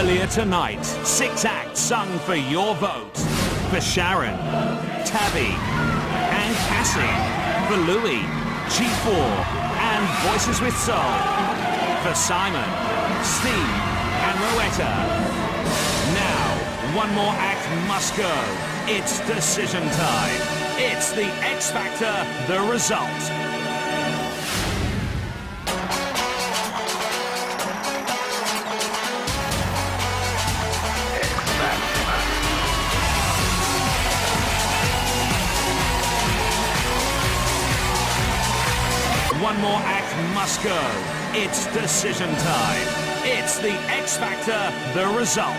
Earlier tonight, 6 acts sung for your vote. For Sharon, Tabby, and Cassie. For Louis, G4, and Voices with Soul. For Simon, Steve, and Rowetta. Now, one more act must go. It's decision time. It's the X Factor, the result. One more act must go. It's decision time. It's the X Factor, the result.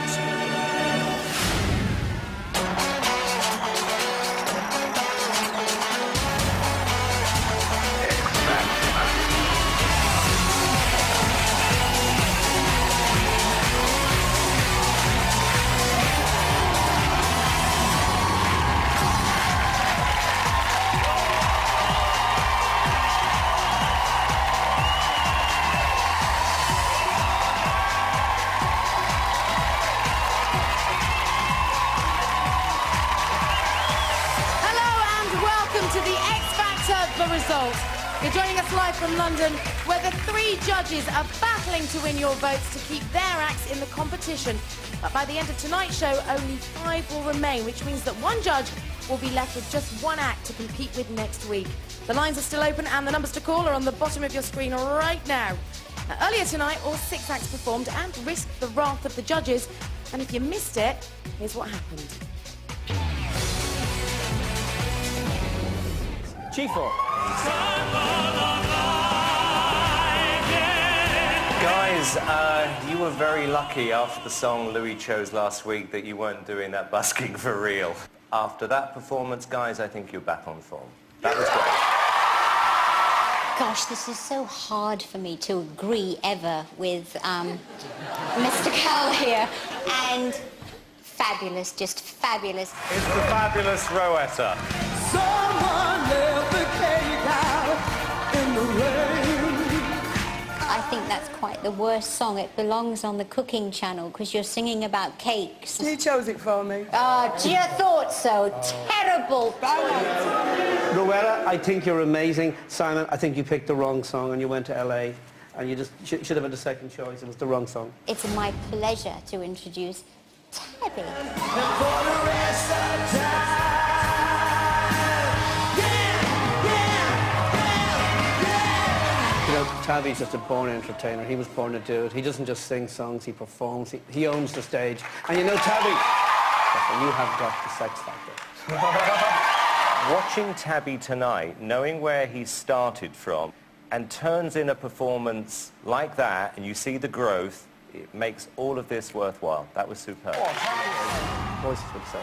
The result. You're joining us live from London, where the 3 judges are battling to win your votes to keep their acts in the competition. But by the end of tonight's show, only 5 will remain, which means that 1 judge will be left with just 1 act to compete with next week. The lines are still open and the numbers to call are on the bottom of your screen right now. Earlier tonight, all 6 acts performed and risked the wrath of the judges. And if you missed it, here's what happened. G4. Guys, you were very lucky after the song Louis chose last week that you weren't doing that busking for real. After that performance, guys, I think you're back on form. That was great. Gosh, this is so hard for me to agree ever with Mr. Cal here. And fabulous, just fabulous. It's the fabulous Rowetta. Someone left the cake out in the rain. I think that's quite the worst song. It belongs on the cooking channel because you're singing about cakes. He chose it for me. Oh, you thought so. Terrible. Rowetta, I think you're amazing. Simon, I think you picked the wrong song and you went to LA and you just should have had a second choice. It was the wrong song. It's my pleasure to introduce Tabby. You know, Tabby's just a born entertainer. He was born to do it. He doesn't just sing songs, he performs. He owns the stage. And you know, Tabby, you have got the sex factor. Watching Tabby tonight, knowing where he started from, and turns in a performance like that, and you see the growth, it makes all of this worthwhile. That was superb. Voices with Soul.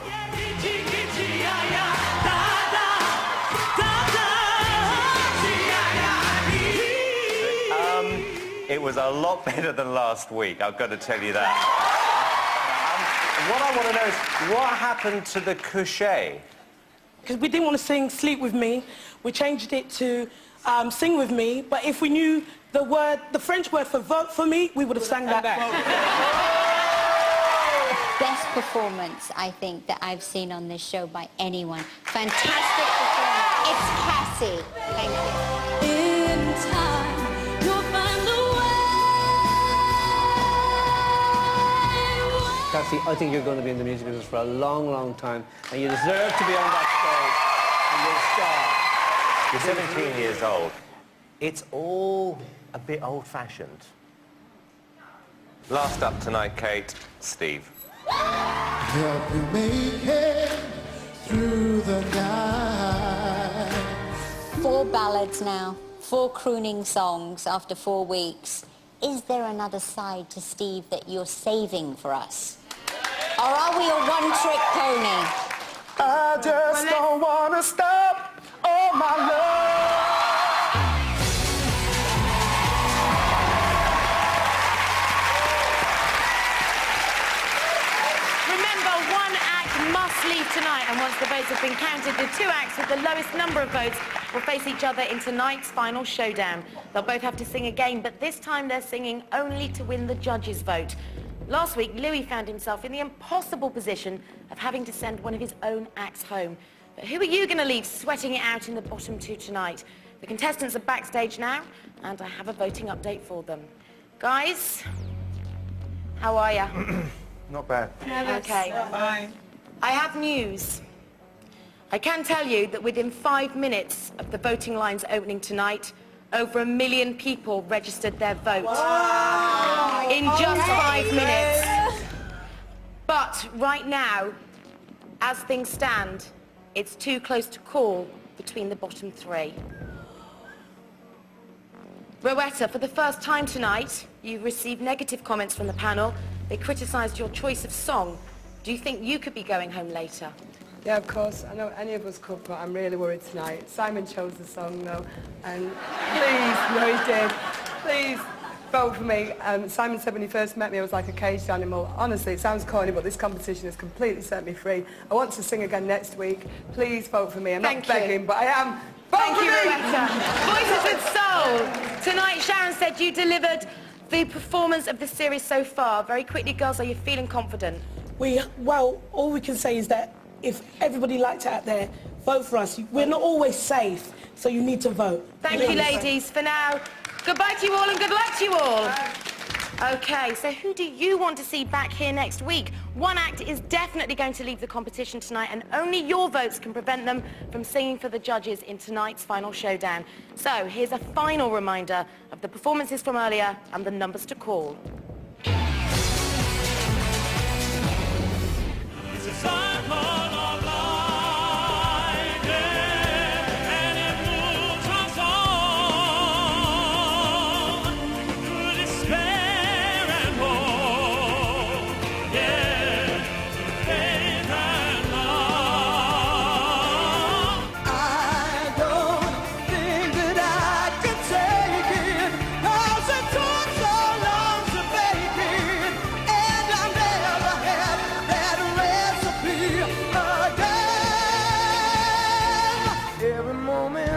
It was a lot better than last week, I've got to tell you that. What I want to know is, what happened to the couché? Because we didn't want to sing Sleep With Me, we changed it to Sing With Me, but if we knew the French word for vote for me, we would have sang that. Best performance, I think, that I've seen on this show by anyone. Fantastic performance. It's Cassie. Thank you. In time, you'll find the way. Cassie, I think you're going to be in the music business for a long, long time, and you deserve to be on that stage. And you're a star. You're 17 years old. It's all a bit old-fashioned. Last up tonight, Kate, Steve. Help me make it through the night. 4 ballads now, 4 crooning songs after 4 weeks. Is there another side to Steve that you're saving for us? Or are we a one-trick pony? I just don't want to stop all my love. Leave tonight, and once the votes have been counted, the 2 acts with the lowest number of votes will face each other in tonight's final showdown. They'll both have to sing again, but this time they're singing only to win the judges' vote. Last week, Louis found himself in the impossible position of having to send one of his own acts home. But who are you going to leave sweating it out in the bottom two tonight? The contestants are backstage now, and I have a voting update for them. Guys, how are ya? Not bad. Okay. Fine. I have news. I can tell you that within 5 minutes of the voting lines opening tonight, over 1 million people registered their vote. Wow. In just 5 minutes. But right now, as things stand, it's too close to call between the bottom three. Rowetta, for the first time tonight, you've received negative comments from the panel. They criticised your choice of song. Do you think you could be going home later? Yeah, of course. I know any of us could, but I'm really worried tonight. Simon chose the song, though, and please, no, he did. Please vote for me. Simon said when he first met me, I was like a caged animal. Honestly, it sounds corny, but this competition has completely set me free. I want to sing again next week. Please vote for me. I'm not begging, but I am. Thank you, Rowetta. Voices with Soul. Tonight, Sharon said you delivered the performance of the series so far. Very quickly, girls, are you feeling confident? Well, all we can say is that if everybody liked it out there, vote for us. We're not always safe, so you need to vote. Thank you, ladies. For now, goodbye to you all and good luck to you all. Okay, so who do you want to see back here next week? One act is definitely going to leave the competition tonight, and only your votes can prevent them from singing for the judges in tonight's final showdown. So here's a final reminder of the performances from earlier and the numbers to call.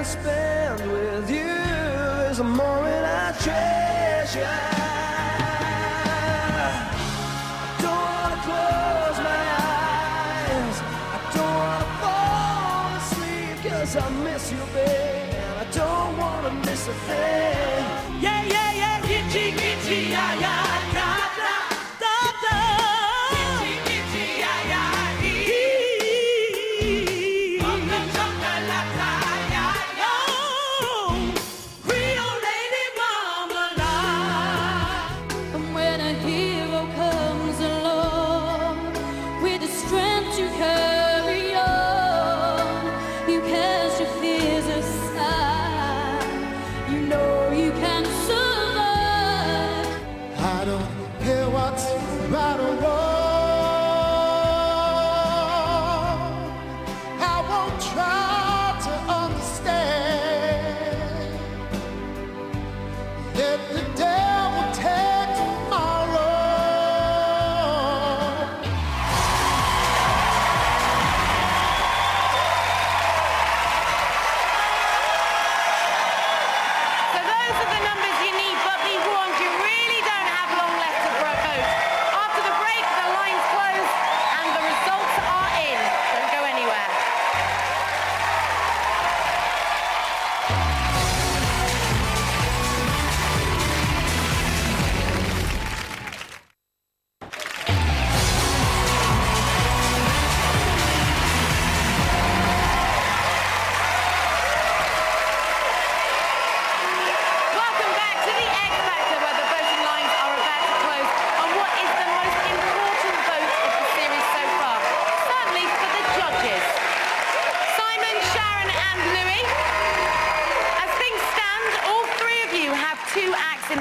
Spend with you is a moment I treasure. I don't want to close my eyes. I don't want to fall asleep, 'cause I miss you, babe, and I don't want to miss a thing. Yeah, yeah, yeah, gitchy, gitchy, yeah, yeah, da, da, da, da.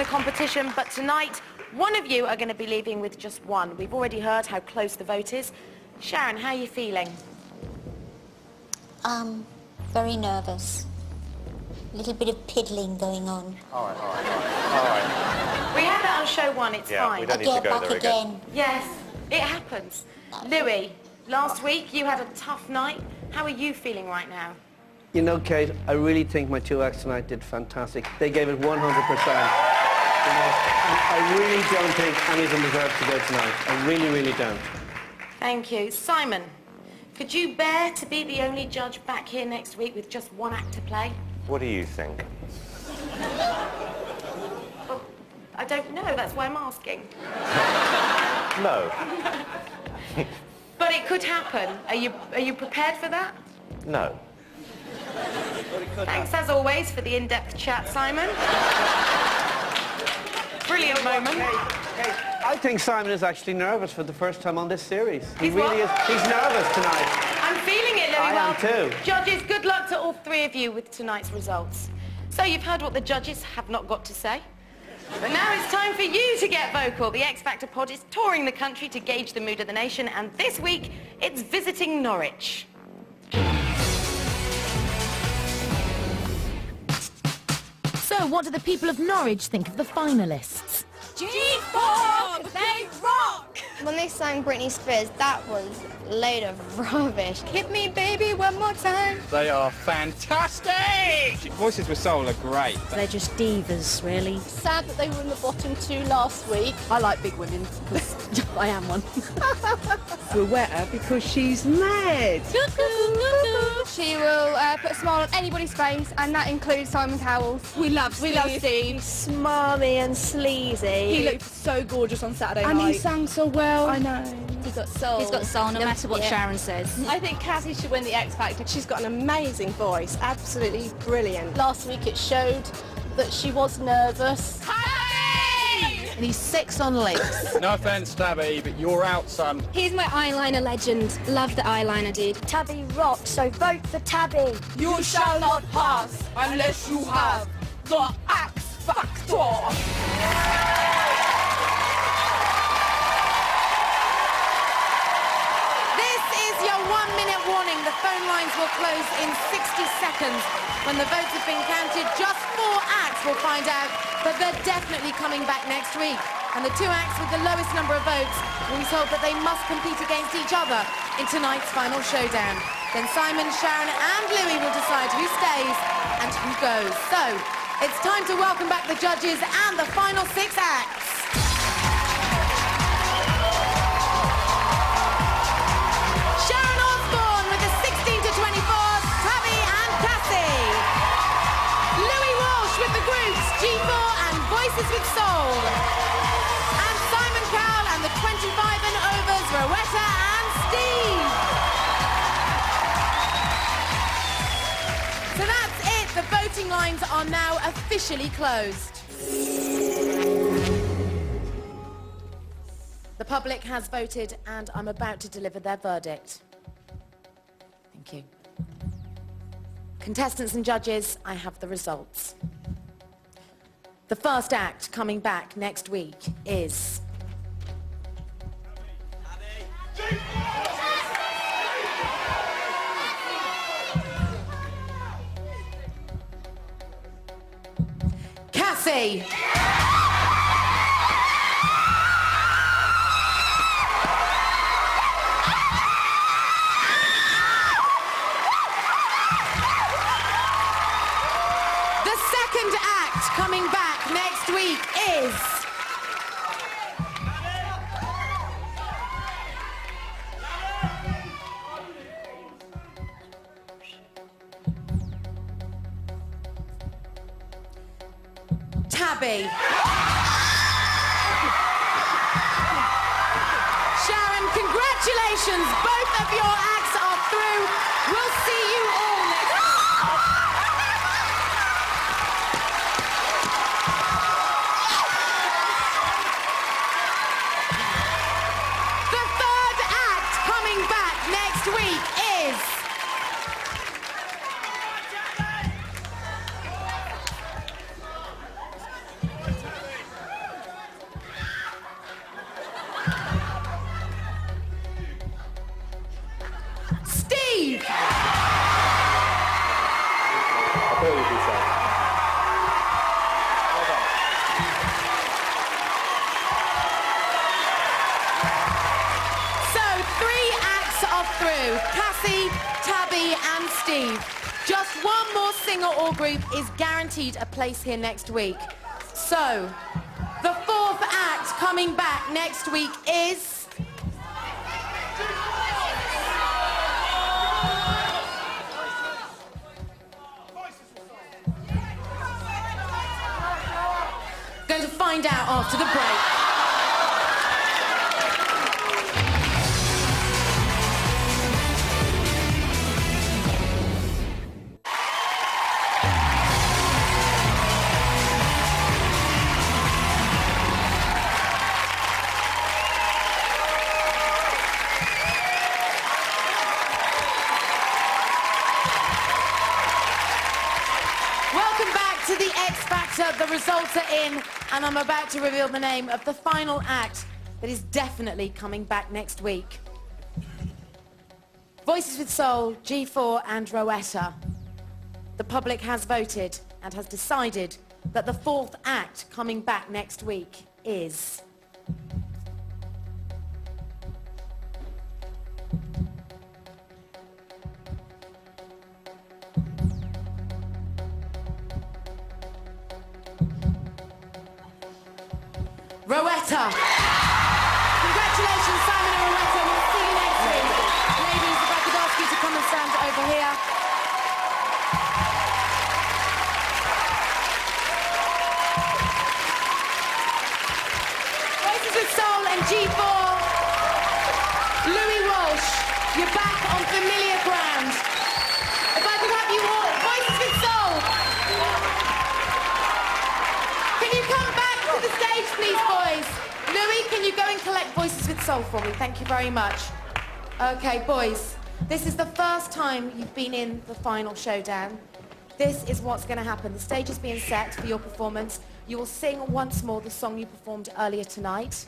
Competition, but tonight, one of you are going to be leaving with just one. We've already heard how close the vote is. Sharon, how are you feeling? Very nervous. A little bit of piddling going on. All right. We had that on show one, it's fine. We don't need to go there again. Yes, it happens. Louis, last week you had a tough night. How are you feeling right now? You know, Kate, I really think my two acts tonight did fantastic. They gave it 100%. You know, I really don't think any of them deserve to go tonight. I really, really don't. Thank you. Simon, could you bear to be the only judge back here next week with just one act to play? What do you think? Well, I don't know. That's why I'm asking. No. But it could happen. Are you prepared for that? No. Thanks, as always, for the in-depth chat, Simon. Brilliant moment. I think Simon is actually nervous for the first time on this series. He's He really what? is. He's nervous tonight. I'm feeling it, Louis. I am too. Judges, good luck to all three of you with tonight's results. So you've heard what the judges have not got to say. But now it's time for you to get vocal. The X Factor pod is touring the country to gauge the mood of the nation, and this week it's visiting Norwich. So, what do the people of Norwich think of the finalists? G4, they rock! When they sang Britney Spears, that was a load of rubbish. Hit me, baby, one more time. They are fantastic! Voices with Soul are great. They're just divas, really. Sad that they were in the bottom two last week. I like big women because I am one. We'll wet her because she's mad. She will put a smile on anybody's face, and that includes Simon Cowell's. we love Steve. Smarmy and sleazy. He looked so gorgeous on Saturday and night. he sang so well. I know. He got soul. He's got soul, no matter what Sharon says. I think Cassie should win the X Factor. She's got an amazing voice, absolutely brilliant. Last week it showed that she was nervous. And he's 6 on legs. No offence, Tabby, but you're out, son. He's my eyeliner legend. Love the eyeliner, dude. Tabby rocks, so vote for Tabby. You shall not pass unless you have the X Factor. This is your 1-minute warning. The phone lines will close in 60 seconds. When the votes have been counted, just 4 acts will find out that they're definitely coming back next week. And the 2 acts with the lowest number of votes will be told that they must compete against each other in tonight's final showdown. Then Simon, Sharon and Louis will decide who stays and who goes. So, it's time to welcome back the judges and the final 6 acts. Sharon Osbourne with the 16 to 24s, Tabby and Cassie. Louis Walsh with the groups G4 and Voices with Soul. And Simon Cowell and the 25 and overs, Rowetta and Steve. So that's it. The voting lines are now officially closed. The public has voted and I'm about to deliver their verdict. Thank you. Contestants and judges, I have the results. The first act coming back next week is... Cassie! The second act coming back next week is... Tabby. Sharon, congratulations. Both of your acts are through. We'll see you all next week. The third act coming back next week is... Steve! So, 3 acts are through. Cassie, Tabby and Steve. Just one more singer or group is guaranteed a place here next week. So, the 4th coming back next week is... Going to find out after the break. The results are in, and I'm about to reveal the name of the final act that is definitely coming back next week. Voices with Soul, G4 and Rowetta. The public has voted and has decided that the fourth act coming back next week is... Rowetta. Congratulations, Simon and Rowetta. We'll see you next week. Ladies, if I could ask you to come and stand over here. Voices with Soul and G4. Louis Walsh, you're back on familiar ground. If I could have you all, Voices with Soul. Can you come back to the stage, please, boys? Louis, can you go and collect Voices with Soul for me? Thank you very much. Okay, boys, this is the first time you've been in the final showdown. This is what's going to happen. The stage is being set for your performance. You will sing once more the song you performed earlier tonight.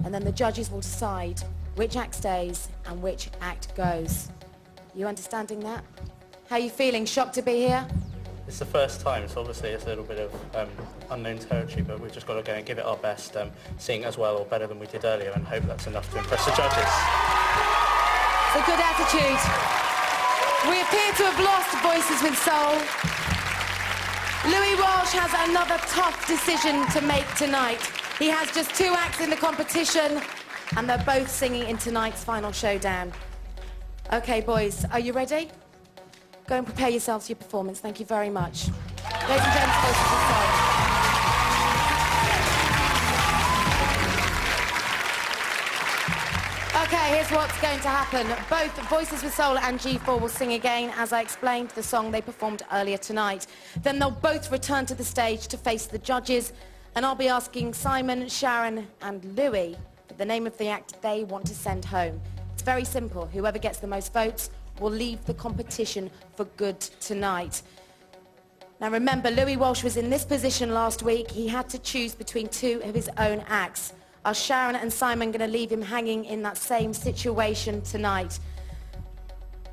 And then the judges will decide which act stays and which act goes. You understanding that? How are you feeling? Shocked to be here? It's the first time, so obviously it's a little bit of unknown territory, but we've just got to go and give it our best, sing as well or better than we did earlier, and hope that's enough to impress the judges. It's a good attitude. We appear to have lost Voices with Soul. Louis Walsh has another tough decision to make tonight. He has just 2 acts in the competition, and they're both singing in tonight's final showdown. Okay, boys, are you ready? Go and prepare yourselves for your performance. Thank you very much. Ladies and gentlemen, Voices with Soul. Okay, here's what's going to happen. Both Voices with Soul and G4 will sing again, as I explained, the song they performed earlier tonight. Then they'll both return to the stage to face the judges, and I'll be asking Simon, Sharon and Louis for the name of the act they want to send home. It's very simple. Whoever gets the most votes will leave the competition for good tonight. Now remember, Louis Walsh was in this position last week. He had to choose between 2 of his own acts. Are Sharon and Simon going to leave him hanging in that same situation tonight?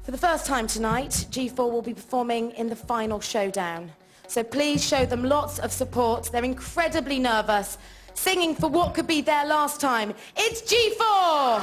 For the first time tonight, G4 will be performing in the final showdown. So please show them lots of support. They're incredibly nervous, singing for what could be their last time. It's G4!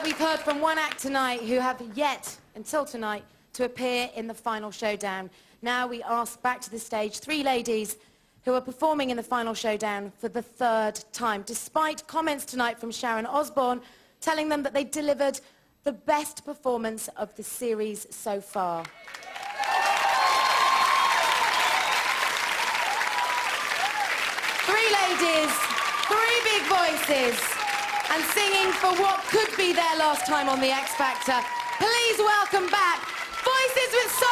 we've heard from one act tonight who have yet, until tonight, to appear in the final showdown. Now we ask back to the stage 3 ladies who are performing in the final showdown for the 3rd time, despite comments tonight from Sharon Osbourne telling them that they delivered the best performance of the series so far. Three ladies, 3 big voices, and singing for what could be their last time on the X Factor. Please welcome back Voices with Soul!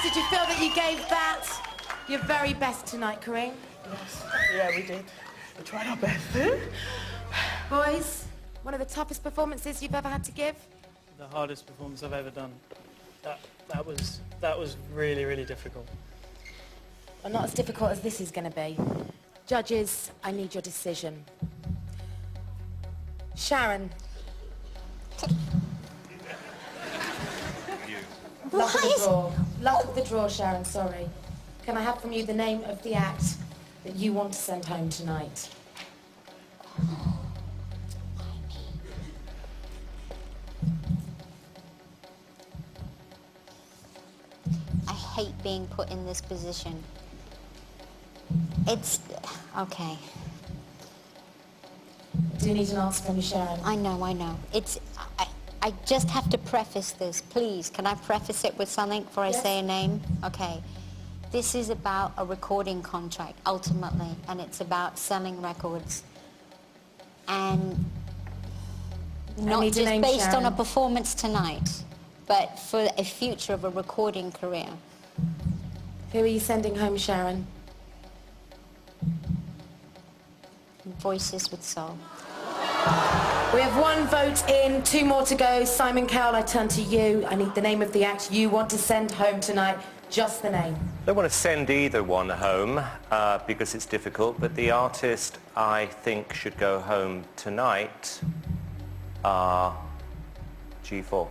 Did you feel that you gave that your very best tonight, Kareem? Yes. Yeah, we did. We tried our best. Boys, one of the toughest performances you've ever had to give? The hardest performance I've ever done. That was really, really difficult. Well, not as difficult as this is going to be. Judges, I need your decision. Sharon. Luck of the draw. Luck of the draw, Sharon, sorry. Can I have from you the name of the act that you want to send home tonight? I hate being put in this position. It's... okay. Do you need an answer from you, Sharon? I know. It's... I just have to preface this, please. Can I preface it with something before I say a name? Okay. This is about a recording contract, ultimately, and it's about selling records. And not just based on a performance tonight, but for a future of a recording career. Who are you sending home, Sharon? Voices with Soul. We have 1 vote in, 2 more to go. Simon Cowell, I turn to you. I need the name of the act you want to send home tonight. Just the name. I don't want to send either one home because it's difficult, but the artist I think should go home tonight are G4.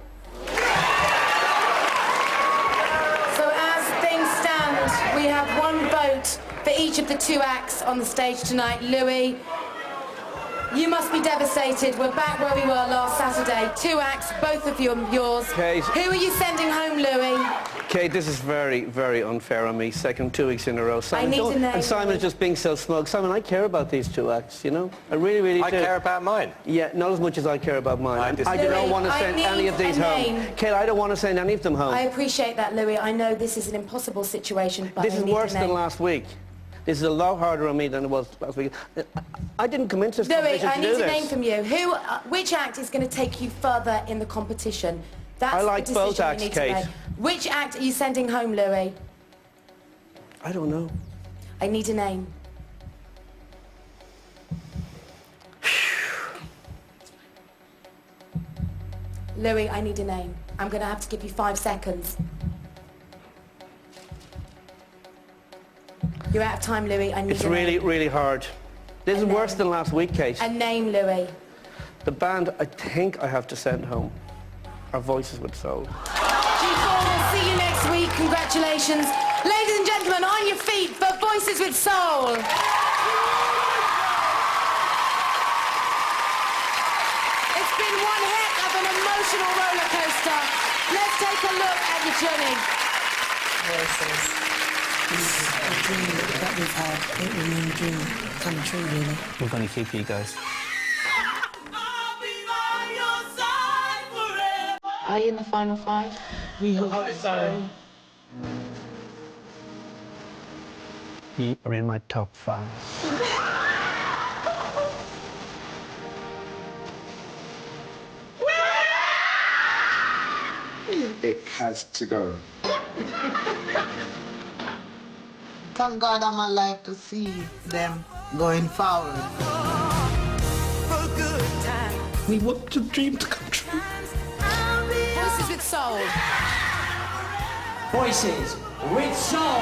So as things stand, we have 1 vote for each of the 2 acts on the stage tonight. Louis, You must be devastated. We're back where we were last Saturday. 2 acts, both of yours. Kate. Who are you sending home, Louis? Kate, this is very, very unfair on me. Second 2 weeks in a row. Simon, I need to know. and Simon's just being so smug. Simon, I care about these 2 acts, you know? I really, really do. I care about mine. Yeah, not as much as I care about mine. I do not want to send any of these home. Kate, I don't want to send any of them home. I appreciate that, Louis. I know this is an impossible situation, but this I is need worse a than name. last week. This is a lot harder on me than it was last week. I didn't come into this Louis, competition I to do need a this. name from you. Which act is going to take you further in the competition? That's I like the both decision acts, we need to Kate. make. Which act are you sending home, Louis? I don't know. I need a name. Louis, I need a name. I'm going to have to give you 5 seconds. You're out of time, Louis. I need It's a really, name. really hard. This is worse than last week, Kate. A name, Louis. The band I think I have to send home are Voices with Soul. G4, we'll see you next week. Congratulations. Ladies and gentlemen, on your feet for Voices with Soul. It's been one heck of an emotional roller coaster. Let's take a look at your journey. Voices. It's a dream that we've had. It will mean a dream come true, really. We're going to keep you guys. Are you in the final 5? We hope so. You are in my top 5. It has to go. Thank God I'm alive to see them going forward. We want the dream to come true. Voices with Soul. Voices with Soul.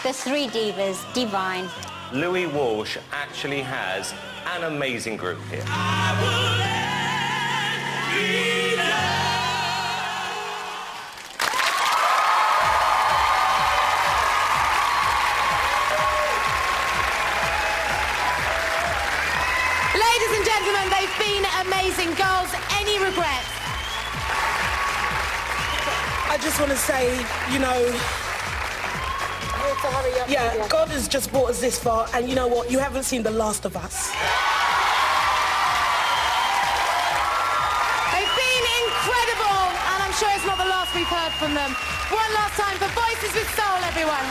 The 3 divas, divine. Louis Walsh actually has an amazing group here. Ladies and gentlemen, they've been amazing. Girls, any regrets? I just want to say, you know, yeah, God has just brought us this far, and you know what? You haven't seen the last of us. They've been incredible, and I'm sure it's not the last we've heard from them. One last time for Voices with Soul, everyone.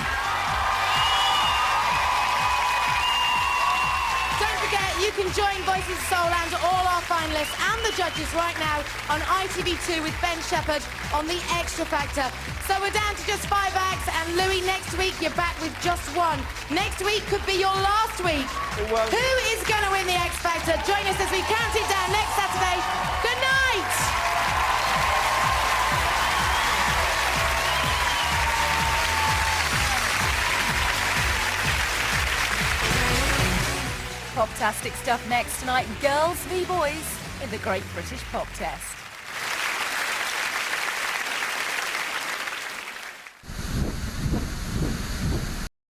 Don't forget, you can join Voices with Soul and all our finalists and the judges right now on ITV2 with Ben Shepherd on The Extra Factor. So we're down to just 5 acts, and Louis, next week you're back with just 1. Next week could be your last week. Who is going to win The X Factor? Join us as we count it down next Saturday. Good night! Poptastic stuff next tonight. Girls v Boys in the Great British Pop Test.